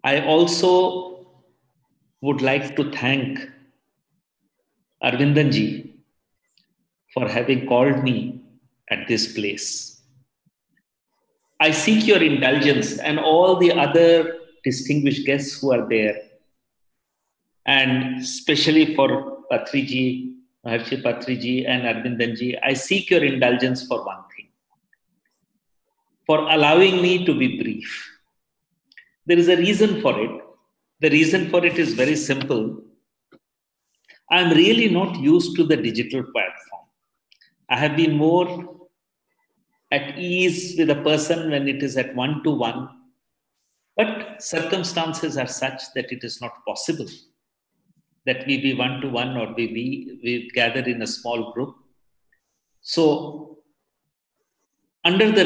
I also would like to thank Arvindanji for having called me at this place. I seek your indulgence and all the other distinguished guests who are there, and especially for Patriji, Maharishi Patriji and Arvindanji, I seek your indulgence for one thing, for allowing me to be brief. There is a reason for it. The reason for it is very simple. I'm really not used to the digital platform. I have been more at ease with a person when it is at one-to-one, but circumstances are such that it is not possible that we be one-to-one or we gather in a small group. So, under the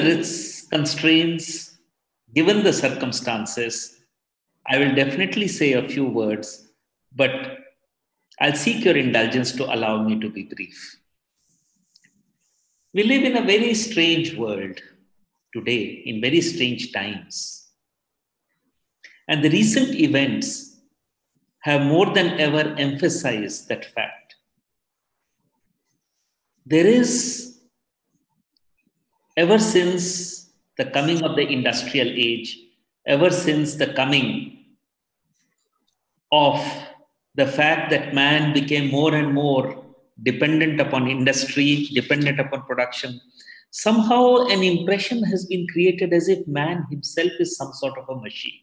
constraints, given the circumstances, I will definitely say a few words, but I'll seek your indulgence to allow me to be brief. We live in a very strange world today, in very strange times. And the recent events have more than ever emphasized that fact. There is, ever since the coming of the industrial age, ever since the coming of the fact that man became more and more dependent upon industry, dependent upon production, somehow an impression has been created as if man himself is some sort of a machine.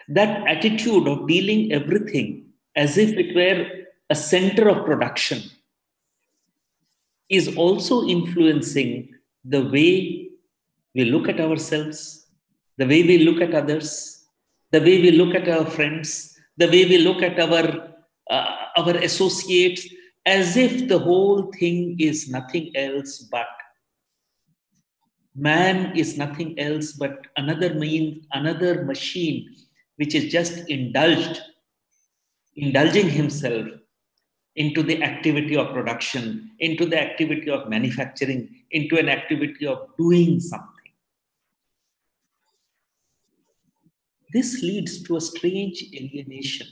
That attitude of dealing everything as if it were a center of production is also influencing the way we look at ourselves, the way we look at others, the way we look at our friends, the way we look at our associates, as if the whole thing is nothing else but man is nothing else but another machine which is just indulging himself into the activity of production, into the activity of manufacturing, into an activity of doing something. This leads to a strange alienation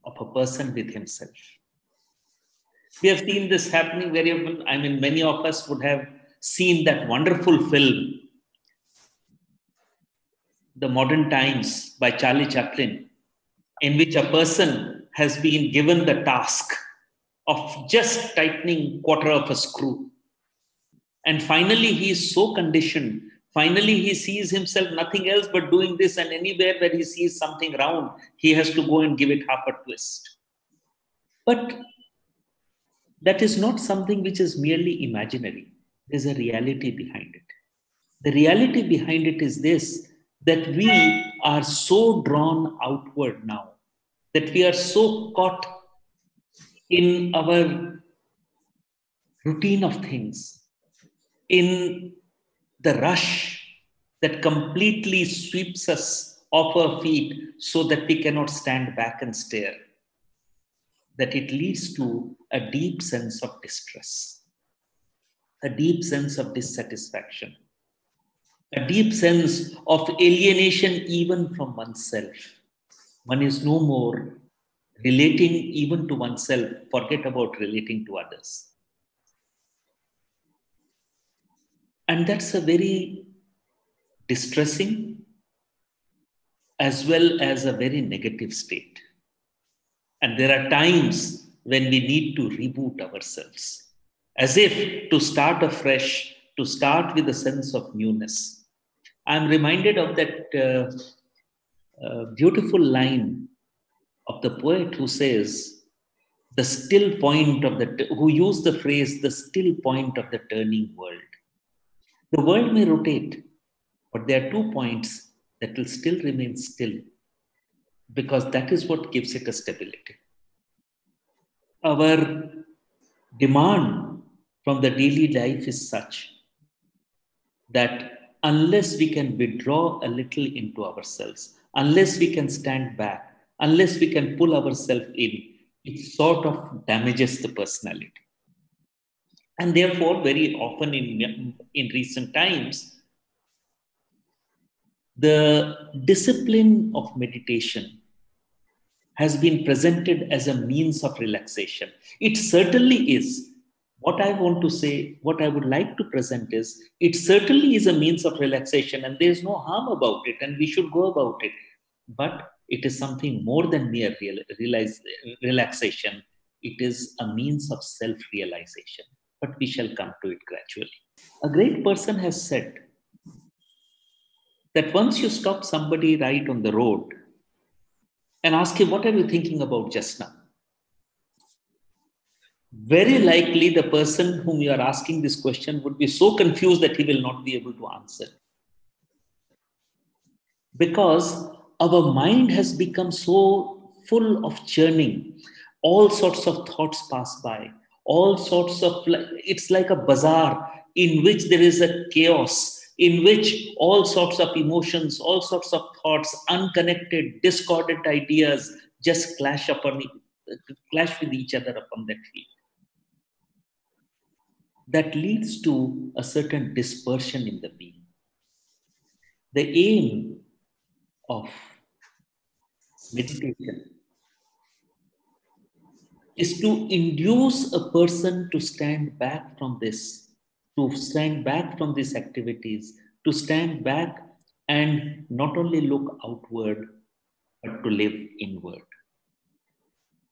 of a person with himself. We have seen this happening very often. I mean, many of us would have seen that wonderful film, The Modern Times by Charlie Chaplin, in which a person has been given the task of just tightening quarter of a screw. And finally, he is so conditioned. Finally, he sees himself nothing else but doing this, and anywhere where he sees something round, he has to go and give it half a twist. But that is not something which is merely imaginary. There's a reality behind it. The reality behind it is this, that we are so drawn outward now, that we are so caught in our routine of things, in the rush that completely sweeps us off our feet so that we cannot stand back and stare, that it leads to a deep sense of distress, a deep sense of dissatisfaction, a deep sense of alienation even from oneself. One is no more relating even to oneself, forget about relating to others. And that's a very distressing as well as a very negative state. And there are times when we need to reboot ourselves, as if to start afresh, to start with a sense of newness. I'm reminded of that beautiful line of the poet who says, the still point of who used the phrase, the still point of the turning world. The world may rotate, but there are 2 points that will still remain still, because that is what gives it a stability. Our demand from the daily life is such that unless we can withdraw a little into ourselves, unless we can stand back, unless we can pull ourselves in, it sort of damages the personality. And therefore, very often in recent times, The discipline of meditation has been presented as a means of relaxation. It certainly is. What I want to say, what I would like to present is, it certainly is a means of relaxation and there is no harm about it and we should go about it. But it is something more than mere relaxation. It is a means of self-realization. But we shall come to it gradually. A great person has said that once you stop somebody right on the road and ask him, what are you thinking about just now? Very likely the person whom you are asking this question would be so confused that he will not be able to answer. Because our mind has become so full of churning. All sorts of thoughts pass by. All sorts of, it's like a bazaar in which there is a chaos, in which all sorts of emotions, all sorts of thoughts, unconnected, discordant ideas just clash with each other upon that field. That leads to a certain dispersion in the being. The aim of meditation is to induce a person to stand back from this, to stand back from these activities, to stand back and not only look outward, but to live inward.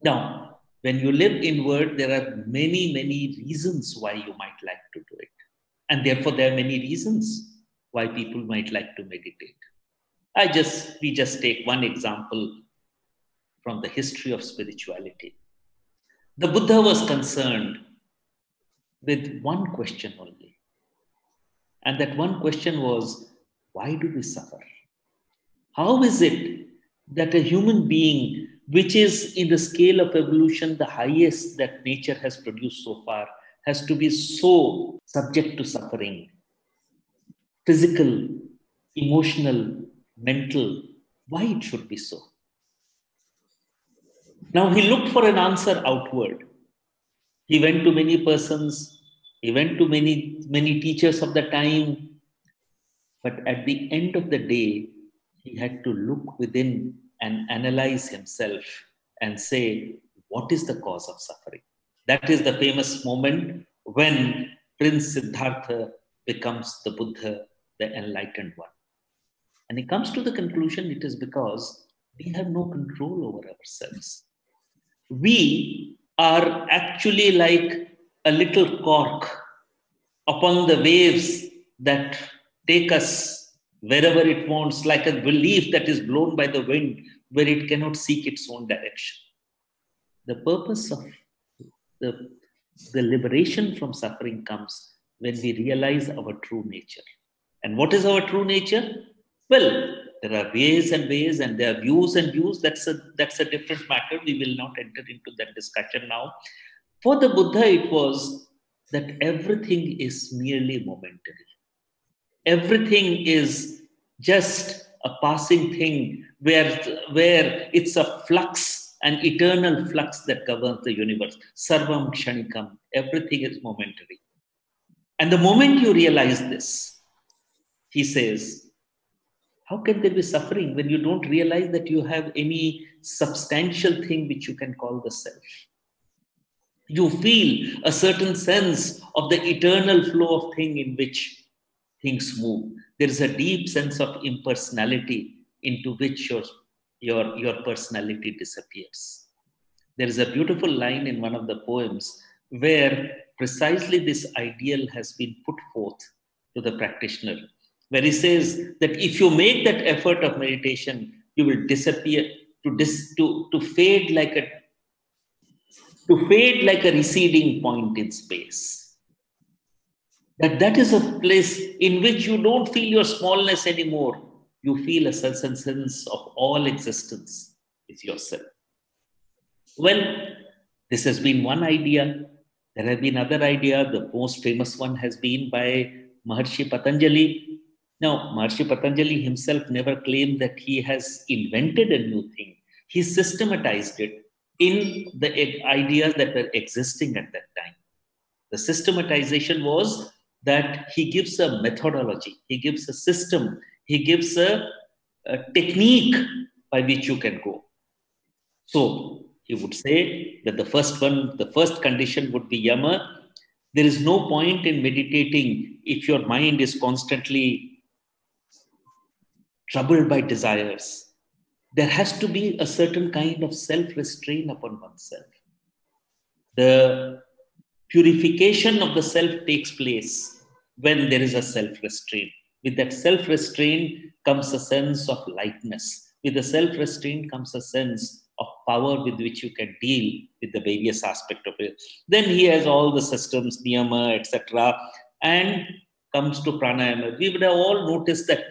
Now, when you live inward, there are many, many reasons why you might like to do it. And therefore, there are many reasons why people might like to meditate. We just take one example from the history of spirituality. The Buddha was concerned with one question only. And that one question was, why do we suffer? How is it that a human being, which is in the scale of evolution the highest that nature has produced so far, has to be so subject to suffering? Physical, emotional, mental. Why it should be so? Now he looked for an answer outward. He went to many persons, he went to many teachers of the time, but at the end of the day, he had to look within and analyze himself and say, what is the cause of suffering? That is the famous moment when Prince Siddhartha becomes the Buddha, the enlightened one. And he comes to the conclusion it is because we have no control over ourselves. We are actually like a little cork upon the waves that take us wherever it wants, like a leaf that is blown by the wind, where it cannot seek its own direction. The purpose of the liberation from suffering comes when we realize our true nature. And what is our true nature? Well, there are ways and ways, and there are views and views. That's a different matter. We will not enter into that discussion now. For the Buddha, it was that everything is merely momentary. Everything is just a passing thing where it's a flux, an eternal flux that governs the universe. Sarvam kshanikam. Everything is momentary. And the moment you realize this, he says, how can there be suffering when you don't realize that you have any substantial thing which you can call the self? You feel a certain sense of the eternal flow of thing in which things move. There is a deep sense of impersonality into which your personality disappears. There is a beautiful line in one of the poems where precisely this ideal has been put forth to the practitioner, where he says that if you make that effort of meditation, you will disappear, to fade like a receding point in space. That is a place in which you don't feel your smallness anymore. You feel a certain sense of all existence is yourself. Well, this has been one idea. There have been other ideas. The most famous one has been by Maharishi Patanjali. Now, Maharishi Patanjali himself never claimed that he has invented a new thing. He systematized it in the ideas that were existing at that time. The systematization was that he gives a methodology, he gives a system He gives a technique by which you can go. So he would say that the first condition would be yama. There is no point in meditating if your mind is constantly troubled by desires. There has to be a certain kind of self-restraint upon oneself. The purification of the self takes place when there is a self-restraint. With that self-restraint comes a sense of lightness. With the self-restraint comes a sense of power with which you can deal with the various aspects of it. Then he has all the systems, niyama, etc. And comes to pranayama. We would have all noticed that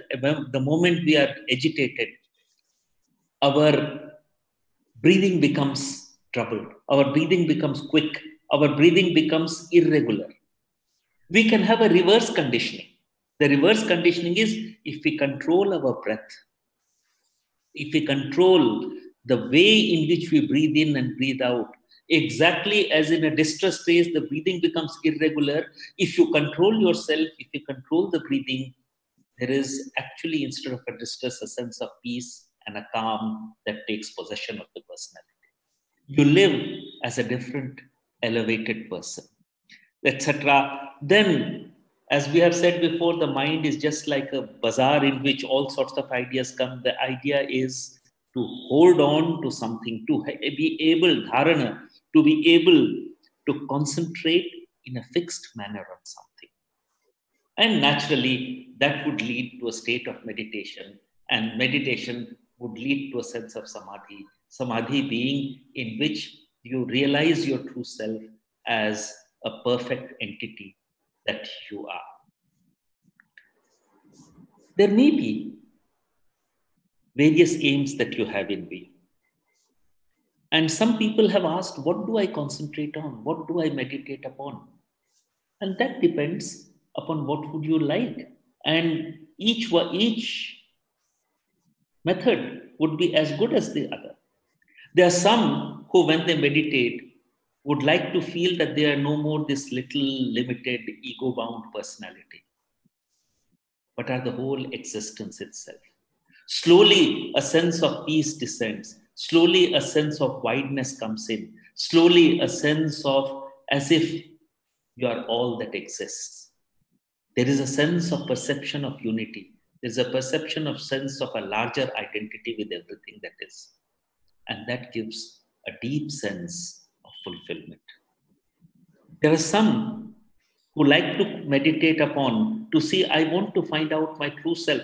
the moment we are agitated, our breathing becomes troubled. Our breathing becomes quick. Our breathing becomes irregular. We can have a reverse conditioning. The reverse conditioning is if we control our breath, if we control the way in which we breathe in and breathe out, exactly as in a distress phase, the breathing becomes irregular. If you control yourself, if you control the breathing, there is actually, instead of a distress, a sense of peace and a calm that takes possession of the personality. You live as a different, elevated person, etc. Then, as we have said before, the mind is just like a bazaar in which all sorts of ideas come. The idea is to hold on to something, to be able, dharana, to be able to concentrate in a fixed manner on something. And naturally, that would lead to a state of meditation, and meditation would lead to a sense of samadhi. Samadhi being in which you realize your true self as a perfect entity that you are. There may be various aims that you have in view. And some people have asked, what do I concentrate on? What do I meditate upon? And that depends upon what would you like. And each method would be as good as the other. There are some who, when they meditate, would like to feel that they are no more this little limited ego-bound personality, but are the whole existence itself. Slowly, a sense of peace descends. Slowly, a sense of wideness comes in. Slowly, a sense of as if you are all that exists. There is a sense of perception of unity. There is a perception of sense of a larger identity with everything that is. And that gives a deep sense of fulfillment. There are some who like to meditate upon, to see, I want to find out my true self.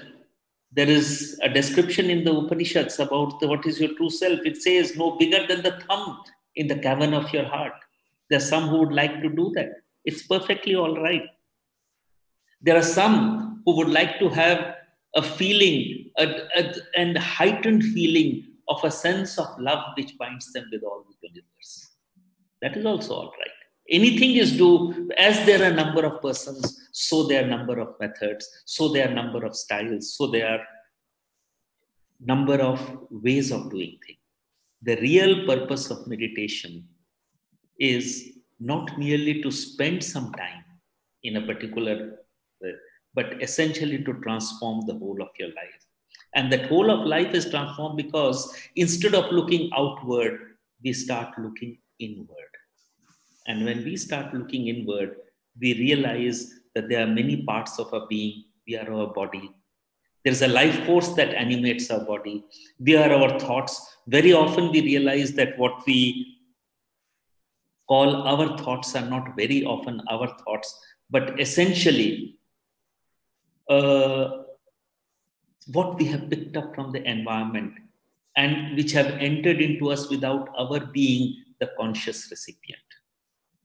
There is a description in the Upanishads about what is your true self. It says, no bigger than the thumb in the cavern of your heart. There are some who would like to do that. It's perfectly all right. There are some who would like to have a feeling, and heightened feeling of a sense of love which binds them with all the universe. That is also all right. Anything is due, as there are a number of persons, so there are a number of methods, so there are a number of styles, so there are number of ways of doing things. The real purpose of meditation is not merely to spend some time in a particular way, but essentially to transform the whole of your life. And that whole of life is transformed because instead of looking outward, we start looking inward. And when we start looking inward, we realize that there are many parts of our being. We are our body. There's a life force that animates our body. We are our thoughts. Very often we realize that what we call our thoughts are not very often our thoughts, but essentially what we have picked up from the environment and which have entered into us without our being the conscious recipient.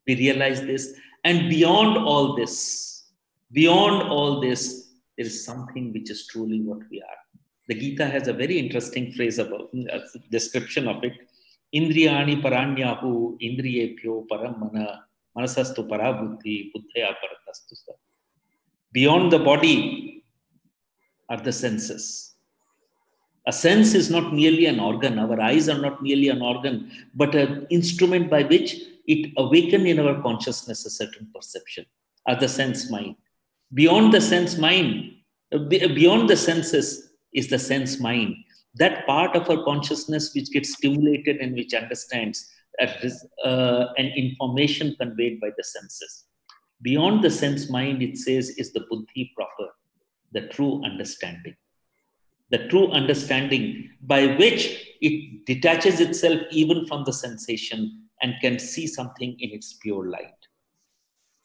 We realize this, and beyond all this, there is something which is truly what we are. The Gita has a very interesting phrase about description of it. Indriyani paranyahu indriyebhyo param mana manasastu parabuddhi buddhaya paratastu. Beyond the body are the senses. A sense is not merely an organ. Our eyes are not merely an organ, but an instrument by which it awakens in our consciousness a certain perception, are the sense mind. Beyond the sense mind, Beyond the senses is the sense mind. That part of our consciousness which gets stimulated and which understands an information conveyed by the senses. Beyond the sense mind, it says, is the buddhi proper, the true understanding. The true understanding by which it detaches itself even from the sensation and can see something in its pure light.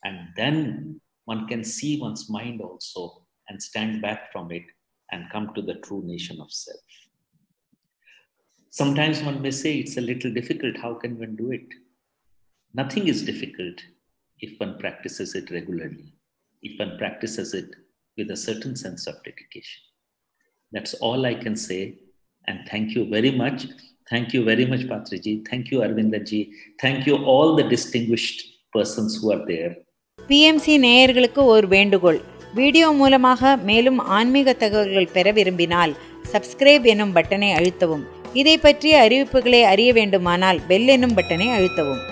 And then one can see one's mind also and stand back from it and come to the true nation of self. Sometimes one may say it's a little difficult. How can one do it? Nothing is difficult if one practices it regularly, if one practices it with a certain sense of dedication. That's all I can say. And thank you very much. Thank you very much, Patriji. Thank you, Arvindaji. Thank you, all the distinguished persons who are there. PMC நேயர்களுக்கு ஒரு வேண்டுகோள். Video மூலமாக மேலும் ஆன்மீக தகவல்கள் பெற விரும்பினால் subscribe எனும் பட்டனை அழுத்தவும். இதை பற்றிய அறிவிப்புகளை அறிய வேண்டுமானால் பெல் எனும் பட்டனை அழுத்தவும்.